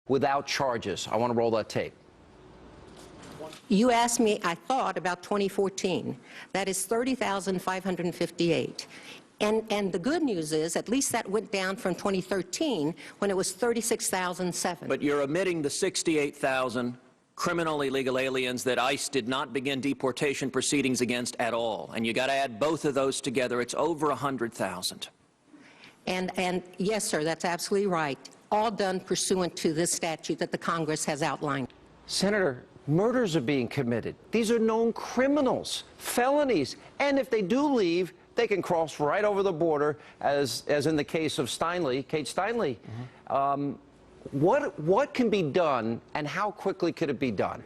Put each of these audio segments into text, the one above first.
without charges. I want to roll that tape. You asked me, I thought, about 2014. That is 30,558. And the good news is, at least that went down from 2013, when it was 36,007. But you're omitting the 68,000 criminal illegal aliens that ICE did not begin deportation proceedings against at all. And you got to add both of those together. It's over 100,000. And yes, sir, that's absolutely right. All done pursuant to this statute that the Congress has outlined. Senator, murders are being committed. These are known criminals, felonies. And if they do leave, they can cross right over the border, as in the case of Kate Steinle. What can be done, and how quickly could it be done?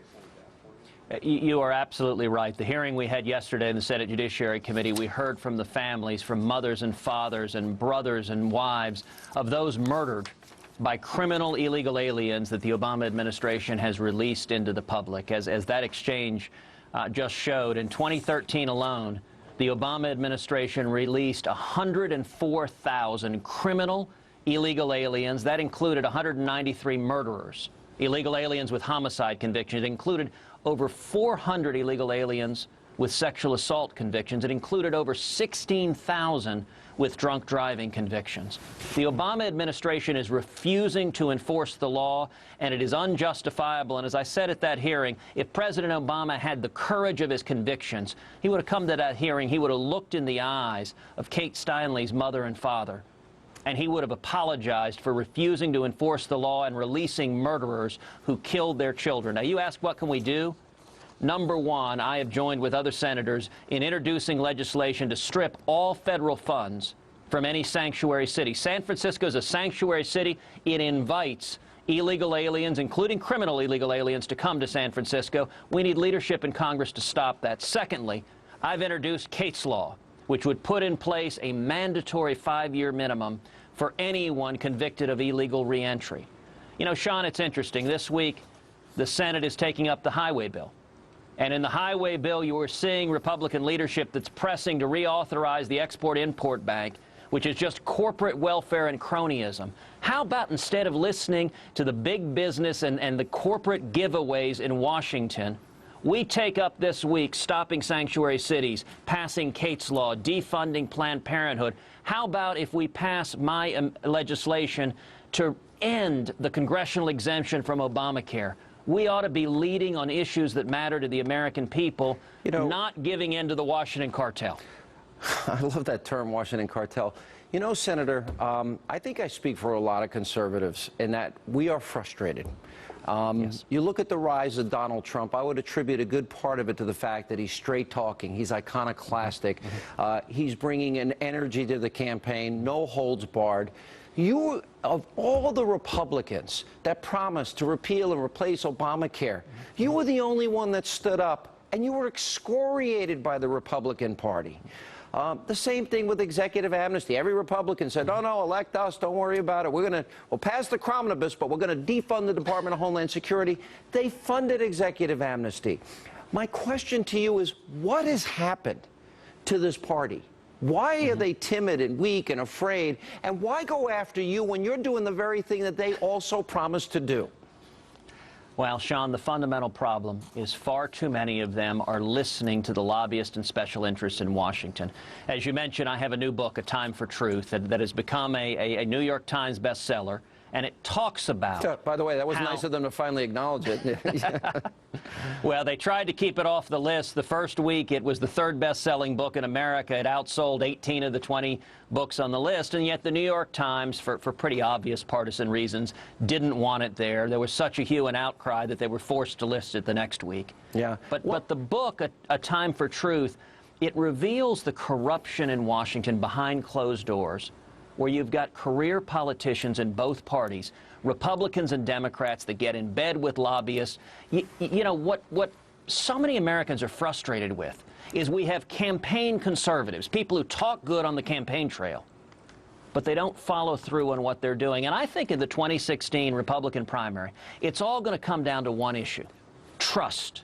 You are absolutely right. The hearing we had yesterday in the Senate Judiciary Committee, we heard from the families, from mothers and fathers and brothers and wives of those murdered by criminal illegal aliens that the Obama administration has released into the public. As that exchange just showed, in 2013 alone, the Obama administration released 104,000 criminal illegal aliens. That included 193 murderers, illegal aliens with homicide convictions. It included over 400 illegal aliens with sexual assault convictions. It included over 16,000 with drunk driving convictions. The Obama administration is refusing to enforce the law, and it is unjustifiable. And as I said at that hearing, if President Obama had the courage of his convictions, he would have come to that hearing, he would have looked in the eyes of Kate Steinle's mother and father, and he would have apologized for refusing to enforce the law and releasing murderers who killed their children. Now, you ask, what can we do? Number one, I have joined with other senators in introducing legislation to strip all federal funds from any sanctuary city. San Francisco is a sanctuary city. It invites illegal aliens, including criminal illegal aliens, to come to San Francisco. We need leadership in Congress to stop that. Secondly, I've introduced Kate's Law, which would put in place a mandatory 5-year minimum for anyone convicted of illegal reentry. You know, Sean, it's interesting. This week, the Senate is taking up the highway bill. And in the highway bill, you are seeing Republican leadership that's pressing to reauthorize the Export-Import Bank, which is just corporate welfare and cronyism. How about, instead of listening to the big business and the corporate giveaways in Washington, we take up this week stopping sanctuary cities, passing Kate's Law, defunding Planned Parenthood. How about if we pass my legislation to end the congressional exemption from Obamacare? We ought to be leading on issues that matter to the American people, not giving in to the Washington cartel. I love that term, Washington cartel. You know, Senator, I think I speak for a lot of conservatives in that we are frustrated. Yes. You look at the rise of Donald Trump, I would attribute a good part of it to the fact that he's straight talking, he's iconoclastic, he's bringing an energy to the campaign, no holds barred. You, of all the Republicans that promised to repeal and replace Obamacare, you were the only one that stood up, and you were excoriated by the Republican Party. The same thing with executive amnesty. Every Republican said, oh, no, elect us, don't worry about it. We'll pass the Cromnibus, but we're going to defund the Department of Homeland Security. They funded executive amnesty. My question to you is, what has happened to this party? Why are they timid and weak and afraid? And why go after you when you're doing the very thing that they also promised to do? Well, Sean, the fundamental problem is far too many of them are listening to the lobbyists and special interests in Washington. As you mentioned, I have a new book, A Time for Truth, that has become a New York Times bestseller, and it talks about... By the way, that was nice of them to finally acknowledge it. Well, they tried to keep it off the list. The first week, it was the third best-selling book in America. It outsold 18 of the 20 books on the list, and yet the New York Times, for pretty obvious partisan reasons, didn't want it there. There was such a hue and outcry that they were forced to list it the next week. Yeah. But the book, A Time for Truth, it reveals the corruption in Washington behind closed doors, where you've got career politicians in both parties, Republicans and Democrats, that get in bed with lobbyists. You know, what so many Americans are frustrated with is we have campaign conservatives, people who talk good on the campaign trail, but they don't follow through on what they're doing. And I think in the 2016 Republican primary, it's all going to come down to one issue: trust.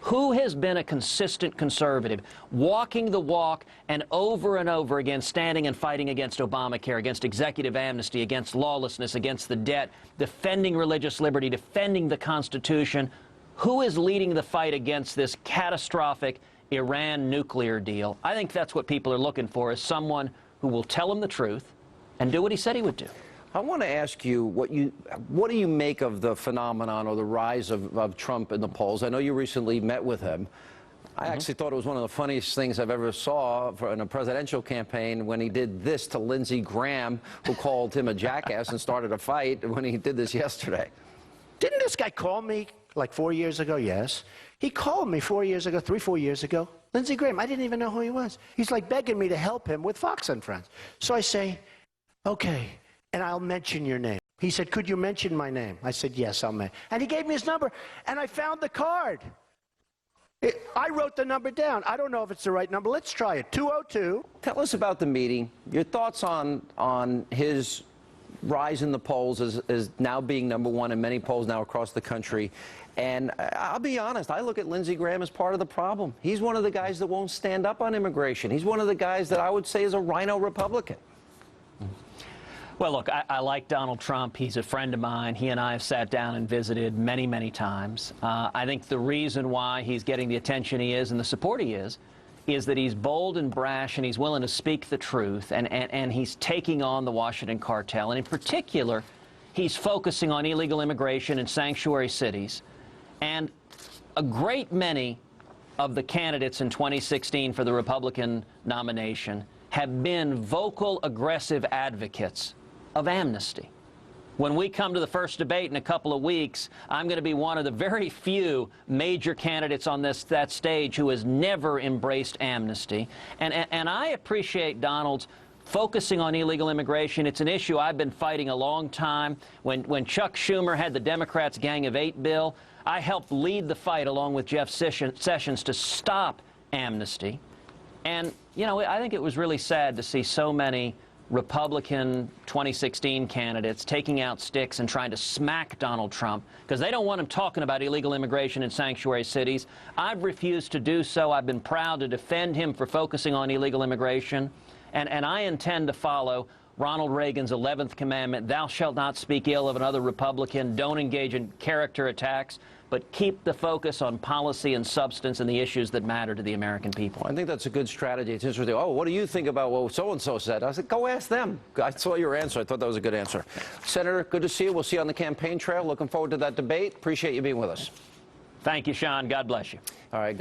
Who has been a consistent conservative, walking the walk and over again standing and fighting against Obamacare, against executive amnesty, against lawlessness, against the debt, defending religious liberty, defending the Constitution? Who is leading the fight against this catastrophic Iran nuclear deal? I think that's what people are looking for, is someone who will tell them the truth and do what he said he would do. I want to ask you what do you make of the phenomenon or the rise of Trump in the polls? I know you recently met with him. I actually thought it was one of the funniest things I've ever saw in a presidential campaign when he did this to Lindsey Graham, who called him a jackass and started a fight when he did this yesterday. Didn't this guy call me like 4 years ago? Yes. He called me 4 years ago, 4 years ago. Lindsey Graham, I didn't even know who he was. He's like begging me to help him with Fox and Friends. So I say, okay, and I'll mention your name. He said, could you mention my name? I said, yes, I'll mention. And he gave me his number, and I found the card. I wrote the number down. I don't know if it's the right number. Let's try it. 202. Tell us about the meeting, your thoughts on his rise in the polls as now being #1 in many polls now across the country. And I'll be honest, I look at Lindsey Graham as part of the problem. He's one of the guys that won't stand up on immigration. He's one of the guys that I would say is a rhino Republican. Well, look, I like Donald Trump. He's a friend of mine. He and I have sat down and visited many, many times. I think the reason why he's getting the attention he is and the support he is that he's bold and brash and he's willing to speak the truth, and he's taking on the Washington cartel. And in particular, he's focusing on illegal immigration in sanctuary cities. And a great many of the candidates in 2016 for the Republican nomination have been vocal, aggressive advocates of amnesty. When we come to the first debate in a couple of weeks, I'm going to be one of the very few major candidates on that stage who has never embraced amnesty. And I appreciate Donald's focusing on illegal immigration. It's an issue I've been fighting a long time. When Chuck Schumer had the Democrats' Gang of Eight bill, I helped lead the fight along with Jeff Sessions to stop amnesty. And, you know, I think it was really sad to see so many Republican 2016 candidates taking out sticks and trying to smack Donald Trump because they don't want him talking about illegal immigration in sanctuary cities. I've refused to do so. I've been proud to defend him for focusing on illegal immigration. And I intend to follow Ronald Reagan's 11th commandment, thou shalt not speak ill of another Republican, don't engage in character attacks, but keep the focus on policy and substance and the issues that matter to the American people. I think that's a good strategy. It's interesting. Oh, what do you think about what so-and-so said? I said, go ask them. I saw your answer. I thought that was a good answer. Senator, good to see you. We'll see you on the campaign trail. Looking forward to that debate. Appreciate you being with us. Thank you, Sean. God bless you. All right.